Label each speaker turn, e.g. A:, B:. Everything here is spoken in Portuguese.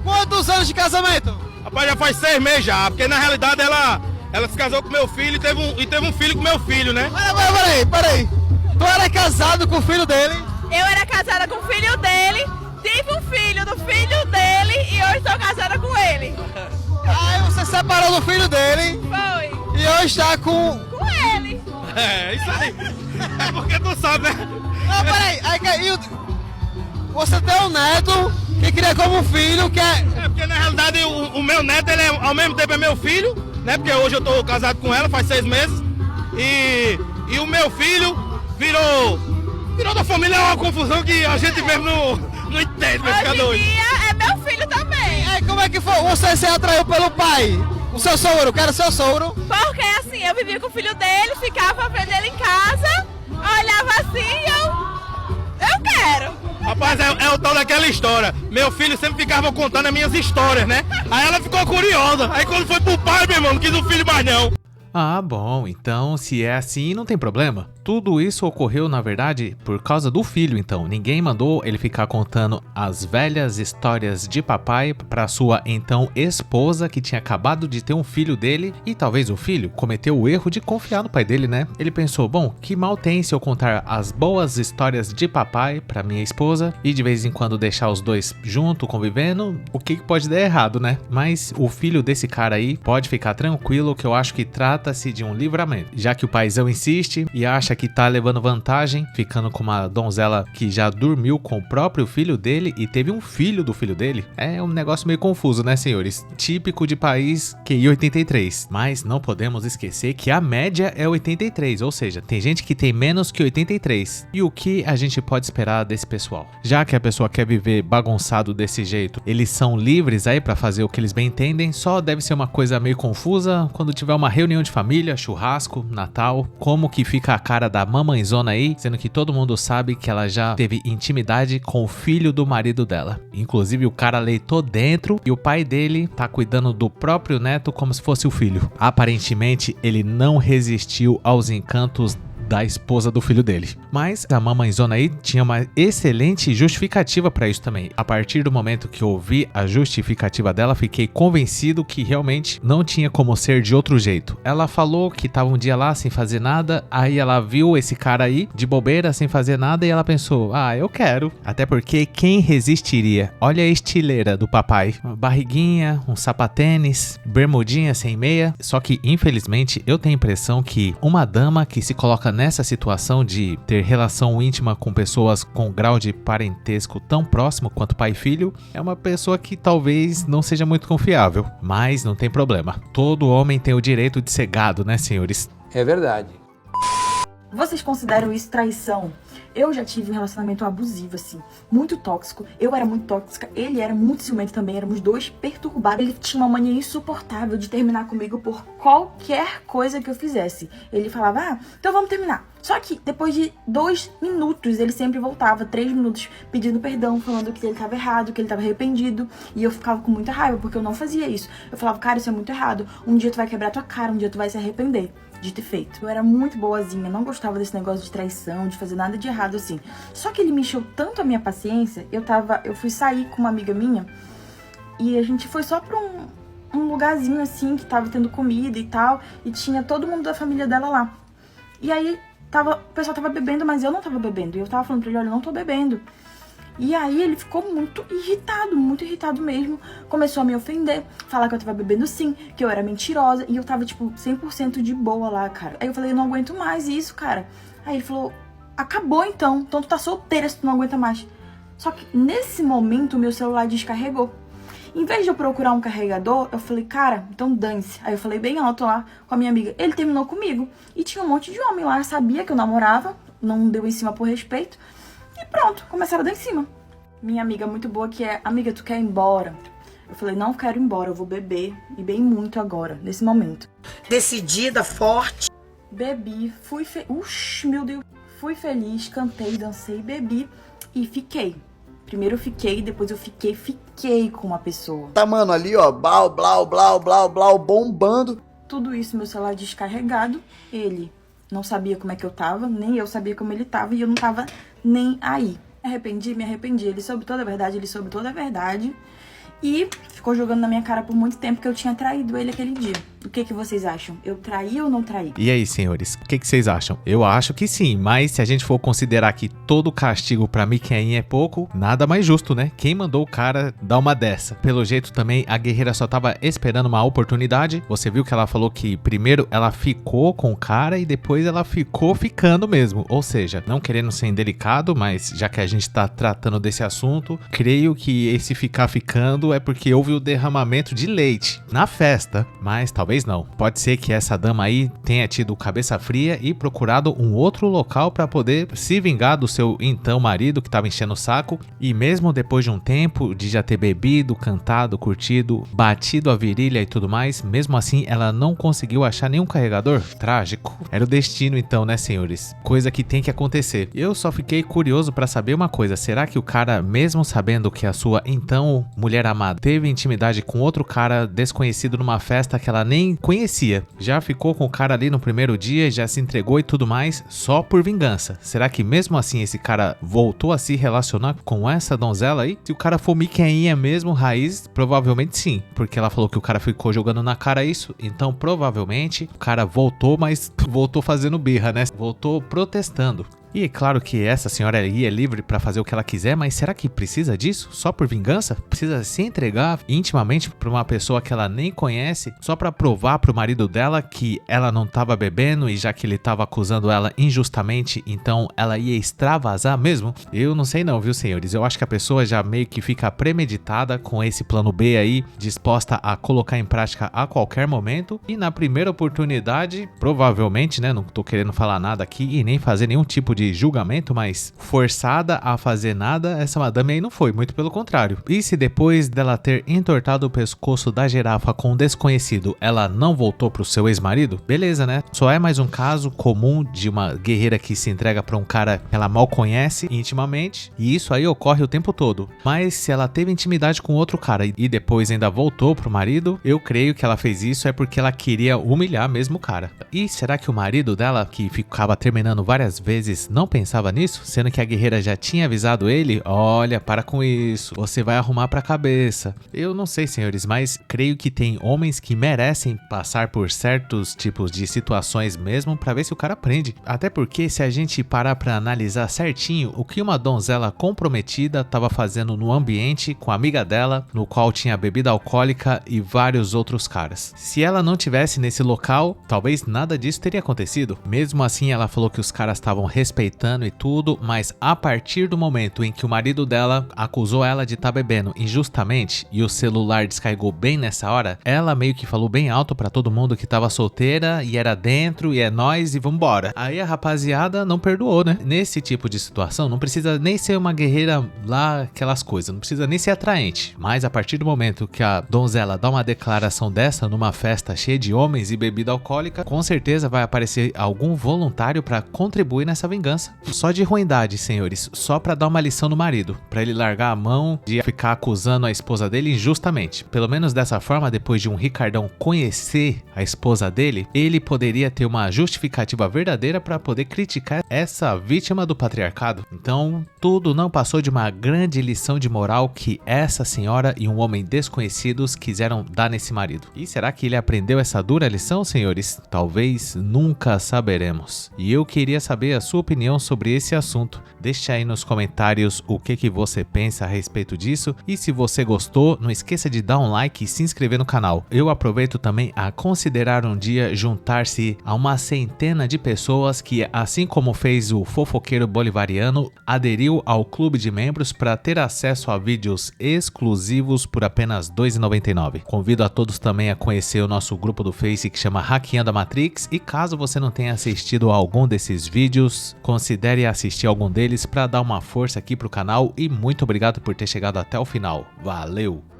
A: Quantos anos de casamento?
B: Rapaz, já faz 6 meses já, porque na realidade ela se casou com meu filho e teve um filho com meu filho, né?
A: Peraí. Tu era casado com o filho dele?
C: Eu era casada com o filho dele, tive um filho do filho dele e hoje estou casada com ele.
A: Aí você separou do filho dele
C: Foi.
A: e hoje está com
C: ele.
B: É, isso aí. É porque tu sabe, né?
A: Não, peraí. Você tem um neto que cria como filho, que é...
B: É porque na realidade o meu neto, ele ao mesmo tempo é meu filho, né? Porque hoje eu tô casado com ela, faz 6 meses. E o meu filho virou da família, é uma confusão que a gente mesmo não entende, vai ficar doido.
C: Hoje em dia é meu filho também.
A: Aí como é que foi? Você se atraiu pelo pai? O seu sogro, que era seu sogro?
C: Porque assim, eu vivia com o filho dele, ficava vendo ele em casa, olhava assim e eu quero.
B: Rapaz, é o tal daquela história. Meu filho sempre ficava contando as minhas histórias, né? Aí ela ficou curiosa. Aí quando foi pro pai, meu irmão, não quis o filho mais não.
D: Ah, bom, então se é assim não tem problema. Tudo isso ocorreu, na verdade, por causa do filho, então. Ninguém mandou ele ficar contando as velhas histórias de papai para sua então esposa, que tinha acabado de ter um filho dele, e talvez o filho cometeu o erro de confiar no pai dele, né? Ele pensou, bom, que mal tem se eu contar as boas histórias de papai para minha esposa e de vez em quando deixar os dois junto, convivendo, o que pode dar errado, né? Mas o filho desse cara aí pode ficar tranquilo, que eu acho que trata-se de um livramento, já que o paizão insiste e acha que tá levando vantagem, ficando com uma donzela que já dormiu com o próprio filho dele e teve um filho do filho dele. É um negócio meio confuso, né, senhores? Típico de país QI 83. Mas não podemos esquecer que a média é 83, ou seja, tem gente que tem menos que 83. E o que a gente pode esperar desse pessoal? Já que a pessoa quer viver bagunçado desse jeito, eles são livres aí pra fazer o que eles bem entendem, só deve ser uma coisa meio confusa quando tiver uma reunião de família, churrasco, Natal, como que fica a cara da mamãezona aí, sendo que todo mundo sabe que ela já teve intimidade com o filho do marido dela. Inclusive o cara leitou dentro e o pai dele tá cuidando do próprio neto como se fosse o filho. Aparentemente ele não resistiu aos encantos da esposa do filho dele. Mas a mamãezona aí tinha uma excelente justificativa para isso também. A partir do momento que eu ouvi a justificativa dela, fiquei convencido que realmente não tinha como ser de outro jeito. Ela falou que tava um dia lá sem fazer nada, aí ela viu esse cara aí de bobeira sem fazer nada e ela pensou, eu quero. Até porque quem resistiria? Olha a estileira do papai. Uma barriguinha, um sapatênis, bermudinha sem meia. Só que infelizmente eu tenho a impressão que uma dama que se coloca nessa situação de ter relação íntima com pessoas com grau de parentesco tão próximo quanto pai e filho, é uma pessoa que talvez não seja muito confiável. Mas não tem problema. Todo homem tem o direito de ser gado, né, senhores?
E: É verdade.
F: Vocês consideram isso traição? Eu já tive um relacionamento abusivo, assim, muito tóxico. Eu era muito tóxica, ele era muito ciumento também, éramos dois perturbados. Ele tinha uma mania insuportável de terminar comigo por qualquer coisa que eu fizesse. Ele falava, então vamos terminar. Só que depois de 2 minutos, ele sempre voltava, 3 minutos, pedindo perdão, falando que ele estava errado, que ele estava arrependido. E eu ficava com muita raiva, porque eu não fazia isso. Eu falava, cara, isso é muito errado. Um dia tu vai quebrar tua cara, um dia tu vai se arrepender de ter feito. Eu era muito boazinha, não gostava desse negócio de traição, de fazer nada de errado assim. Só que ele me encheu tanto a minha paciência, eu fui sair com uma amiga minha e a gente foi só pra um lugarzinho assim, que tava tendo comida e tal, e tinha todo mundo da família dela lá. E aí o pessoal tava bebendo, mas eu não tava bebendo. E eu tava falando pra ele, olha, eu não tô bebendo. E aí ele ficou muito irritado mesmo. Começou a me ofender, falar que eu tava bebendo sim, que eu era mentirosa. E eu tava, tipo, 100% de boa lá, cara. Aí eu falei, eu não aguento mais isso, cara. Aí ele falou, acabou então. Então tu tá solteira se tu não aguenta mais. Só que nesse momento o meu celular descarregou. Em vez de eu procurar um carregador, eu falei, cara, então dane-se. Aí eu falei bem alto lá com a minha amiga. Ele terminou comigo. E tinha um monte de homem lá, sabia que eu namorava. Não deu em cima por respeito. E pronto, começaram a dar em cima. Minha amiga muito boa que é, amiga, tu quer ir embora? Eu falei, não quero ir embora, eu vou beber. E bem muito agora, nesse momento.
G: Decidida, forte.
F: Bebi, meu Deus. Fui feliz, cantei, dancei, bebi e fiquei. Primeiro eu fiquei, depois eu fiquei com uma pessoa.
A: Tá, mano, ali ó, blau, blau, blau, blau, blau, bombando.
F: Tudo isso, meu celular descarregado, ele não sabia como é que eu tava, nem eu sabia como ele tava, e eu não tava nem aí. Me arrependi, ele soube toda a verdade, E ficou jogando na minha cara por muito tempo que eu tinha traído ele aquele dia. O que vocês acham? Eu traí ou não traí?
D: E aí, senhores, o que vocês acham? Eu acho que sim, mas se a gente for considerar que todo castigo pra Miqueinha é pouco, nada mais justo, né? Quem mandou o cara dar uma dessa? Pelo jeito também, a guerreira só tava esperando uma oportunidade. Você viu que ela falou que primeiro ela ficou com o cara e depois ela ficou ficando mesmo. Ou seja, não querendo ser indelicado, mas já que a gente tá tratando desse assunto, creio que esse ficar ficando é porque houve o derramamento de leite na festa, mas talvez não. Pode ser que essa dama aí tenha tido cabeça fria e procurado um outro local para poder se vingar do seu então marido que estava enchendo o saco, e mesmo depois de um tempo de já ter bebido, cantado, curtido, batido a virilha e tudo mais, mesmo assim ela não conseguiu achar nenhum carregador. Trágico. Era o destino então, né, senhores? Coisa que tem que acontecer. Eu só fiquei curioso para saber uma coisa, será que o cara, mesmo sabendo que a sua então mulher amada teve intimidade com outro cara desconhecido numa festa que ela nem conhecia, já ficou com o cara ali no primeiro dia, já se entregou e tudo mais, só por vingança? Será que mesmo assim esse cara voltou a se relacionar com essa donzela aí? Se o cara for Miqueinha mesmo, raiz, provavelmente sim, porque ela falou que o cara ficou jogando na cara isso, então provavelmente o cara voltou, mas voltou fazendo birra, né? Voltou protestando. E é claro que essa senhora aí é livre pra fazer o que ela quiser, mas será que precisa disso? Só por vingança? Precisa se entregar intimamente pra uma pessoa que ela nem conhece, só pra provar pro marido dela que ela não tava bebendo e já que ele tava acusando ela injustamente, então ela ia extravasar mesmo? Eu não sei não, viu, senhores? Eu acho que a pessoa já meio que fica premeditada com esse plano B aí, disposta a colocar em prática a qualquer momento, e na primeira oportunidade, provavelmente, né, não tô querendo falar nada aqui e nem fazer nenhum tipo de julgamento, mas forçada a fazer nada, essa madame aí não foi, muito pelo contrário. E se depois dela ter entortado o pescoço da girafa com um desconhecido, ela não voltou pro seu ex-marido? Beleza, né? Só é mais um caso comum de uma guerreira que se entrega pra um cara que ela mal conhece intimamente, e isso aí ocorre o tempo todo. Mas se ela teve intimidade com outro cara e depois ainda voltou pro marido, eu creio que ela fez isso é porque ela queria humilhar mesmo o cara. E será que o marido dela, que ficava terminando várias vezes, não pensava nisso, sendo que a guerreira já tinha avisado ele? Olha, para com isso, você vai arrumar pra cabeça. Eu não sei, senhores, mas creio que tem homens que merecem passar por certos tipos de situações mesmo pra ver se o cara aprende. Até porque se a gente parar pra analisar certinho o que uma donzela comprometida tava fazendo no ambiente com a amiga dela, no qual tinha bebida alcoólica e vários outros caras. Se ela não tivesse nesse local, talvez nada disso teria acontecido. Mesmo assim, ela falou que os caras estavam respeitando e tudo, mas a partir do momento em que o marido dela acusou ela de estar bebendo injustamente e o celular descarregou bem nessa hora, ela meio que falou bem alto pra todo mundo que tava solteira e era dentro e é nóis e vambora. Aí a rapaziada não perdoou, né? Nesse tipo de situação não precisa nem ser uma guerreira lá, aquelas coisas, não precisa nem ser atraente, mas a partir do momento que a donzela dá uma declaração dessa numa festa cheia de homens e bebida alcoólica, com certeza vai aparecer algum voluntário pra contribuir nessa vingança. Só de ruindade, senhores, só pra dar uma lição no marido, pra ele largar a mão de ficar acusando a esposa dele injustamente. Pelo menos dessa forma, depois de um Ricardão conhecer a esposa dele, ele poderia ter uma justificativa verdadeira pra poder criticar essa vítima do patriarcado. Então, tudo não passou de uma grande lição de moral que essa senhora e um homem desconhecidos quiseram dar nesse marido. E será que ele aprendeu essa dura lição, senhores? Talvez nunca saberemos. E eu queria saber a sua opinião sobre esse assunto. Deixa aí nos comentários o que você pensa a respeito disso, e se você gostou, não esqueça de dar um like e se inscrever no canal. Eu aproveito também a considerar um dia juntar-se a uma centena de pessoas que, assim como fez o fofoqueiro bolivariano, aderiu ao clube de membros para ter acesso a vídeos exclusivos por apenas R$ 2,99. Convido a todos também a conhecer o nosso grupo do Face que chama Hackeando a Matrix, e caso você não tenha assistido a algum desses vídeos, considere assistir algum deles para dar uma força aqui pro canal, e muito obrigado por ter chegado até o final. Valeu!